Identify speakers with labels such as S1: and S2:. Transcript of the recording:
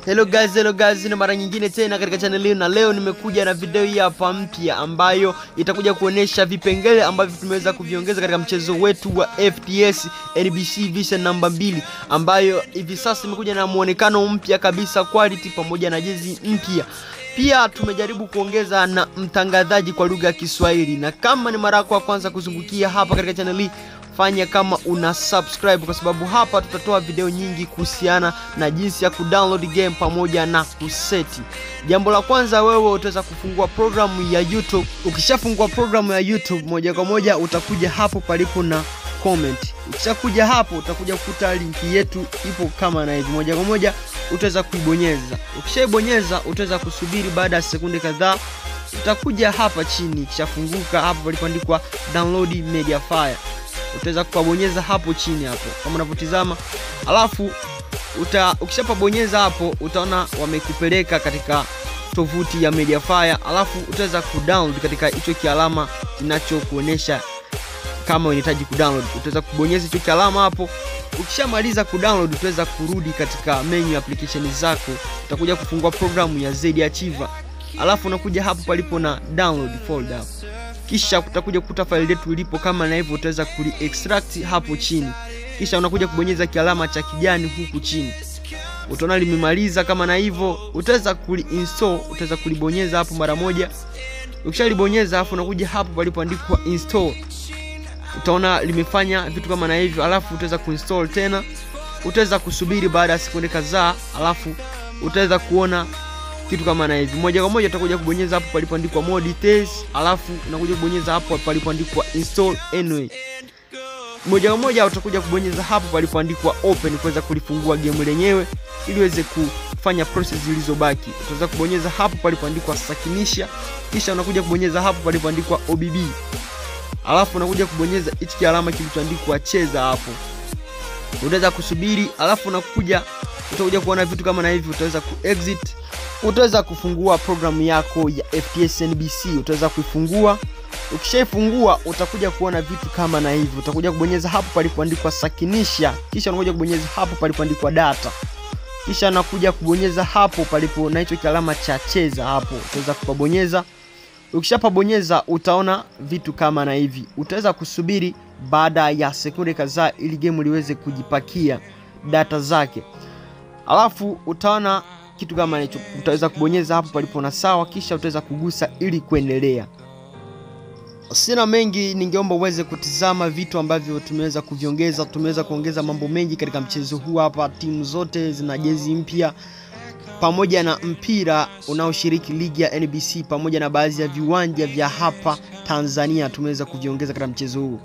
S1: Hello guys, ni mara nyingine tena katika channel hii, na leo nimekuja na video hii hapa mpya ambayo itakuja kuonesha vipengele ambavyo tumeweza kuviongeza katika mchezo wetu wa FTS NBC Vision namba 2, ambayo hivi sasa imekuja na muonekano mpya kabisa, quality pamoja na jezi mpya. Pia tumejaribu kuongeza na mtangazaji kwa lugha ya Kiswahili, na kama ni mara yako ya kwanza kuzungukia hapa katika channel hii, fanya kama una subscribe, kwa sababu hapa tutatoa video nyingi kuhusiana na jinsi ya kudownload game pamoja na kuseti. Jambo la kwanza, wewe utaweza kufungua programu ya YouTube. Ukishafungua programu ya YouTube, moja kwa moja utakuja hapo palipo na comment. Ukishakuja hapo utakuja kukuta linki yetu ipo kama na hivi, moja kwa moja utaweza kuibonyeza. Ukishaibonyeza utaweza kusubiri, baada ya sekunde kadhaa utakuja hapa chini, kishafunguka hapo palipoandikwa download Mediafire. Utaweza kubonyeza hapo chini hapo kama unavyotazama, alafu ukishapabonyeza hapo utaona wamekupeleka katika tovuti ya Mediafire, alafu utaweza kudownload katika hicho kialama kinachokuonesha kama unahitaji kudownload. Utaweza kubonyeza hicho kialama hapo. Ukishamaliza kudownload utaweza kurudi katika menu ya application zako, utakuja kufungua programu ya ZArchiver, alafu unakuja hapo palipo na download folder hapo. Kisha utakuja kukuta file letu ilipo kama na hivyo, utaweza kuli-extract hapo chini. Kisha unakuja kubonyeza kialama cha kijani huku chini, utaona limemaliza kama na hivyo. Utaweza kuli-install, utaweza kulibonyeza hapo mara moja. Ukishalibonyeza hapo unakuja hapo palipoandikwa install, utaona limefanya vitu kama na hivyo, alafu utaweza kuinstall tena. Utaweza kusubiri baada ya sekunde kadhaa, alafu utaweza kuona kitu kama na hivi. Moja kwa moja utakuja kubonyeza hapo palipoandikwa more details, alafu unakuja kubonyeza hapo palipoandikwa install anyway. Moja kwa moja utakuja kubonyeza hapo palipoandikwa open kuweza kulifungua game lenyewe ili iweze kufanya process zilizobaki. Utaweza kubonyeza hapo palipoandikwa sakinisha, kisha unakuja kubonyeza hapo palipoandikwa OBB, alafu unakuja kubonyeza hichi alama kilichoandikwa cheza hapo. Utaweza kusubiri, alafu utakuja kuona vitu kama na hivi. Utaweza kuexit, utaweza kufungua programu yako ya FTS NBC. Utaweza kuifungua. Ukishaifungua utakuja kuona vitu kama na hivi. Utakuja kubonyeza hapo palipoandikwa sakinisha, kisha unakuja kubonyeza hapo palipoandikwa data, kisha unakuja kubonyeza hapo palipo na hicho kialama cha cheza hapo. Utaweza kupabonyeza. Ukishapabonyeza utaona vitu kama na hivi. Utaweza kusubiri baada ya sekunde kadhaa ili game liweze kujipakia data zake, alafu utaona kitu kama hicho. Utaweza kubonyeza hapo palipo na sawa, kisha utaweza kugusa ili kuendelea. Sina mengi, ningeomba uweze kutizama vitu ambavyo tumeweza kuviongeza. Tumeweza kuongeza mambo mengi katika mchezo huu hapa. Timu zote zina jezi mpya pamoja na mpira unaoshiriki ligi ya NBC pamoja na baadhi ya viwanja vya hapa Tanzania tumeweza kuviongeza katika mchezo huu.